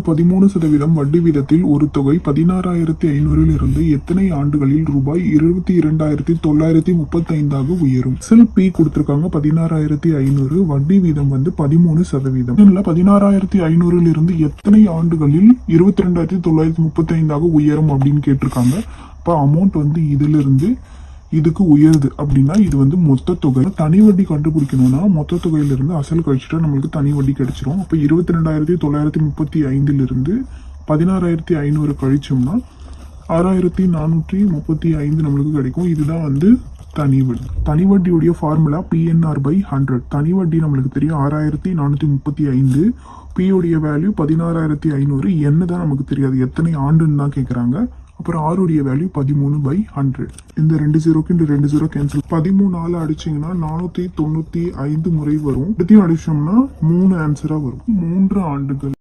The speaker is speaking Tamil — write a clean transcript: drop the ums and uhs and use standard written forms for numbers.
13% வட்டி வீதத்தில் ஒரு தொகை 16,500 இருந்து எத்தனை ஆண்டுகளில் ரூபாய் 22,935 உயரும்? செல் பி கொடுத்திருக்காங்க 16,500, வட்டி வீதம் 13%. இதுல 16,500 இருந்து எத்தனை ஆண்டுகளில் 22,935 உயரும் அப்படின்னு கேட்டிருக்காங்க. அப்ப அமௌண்ட் இதுல இருந்து இதுக்கு உயருது அப்படின்னா இது மொத்த தொகை. தனி வட்டி கண்டுபிடிக்கணும்னா மொத்த தொகையிலிருந்து அசல் கழிச்சுட்டா நம்மளுக்கு தனி வட்டி கிடைச்சிரும். அப்ப 22,935 இருந்து 16,500 கழிச்சோம்னா 6,435 நம்மளுக்கு கிடைக்கும். இதுதான் தனி வட்டி. தனி வட்டியுடைய ஃபார்முலா PNR/100. தனி வட்டி நம்மளுக்கு தெரியும் 6,435. P உடைய வேல்யூ 16,500. என்ன தான் நமக்கு தெரியாது, எத்தனை ஆண்டுன்னு தான் கேட்குறாங்க. அப்புறம் R உடைய வேல்யூ 13/100. இந்த 2 0க்கு இந்த 2 0 கேன்சல். 13 அடிச்சிங்கன்னா 495 முறை வரும். எடுத்தையும் அடிச்சோம்னா 3 ஆன்சரா வரும். 3 ஆண்டுகள்.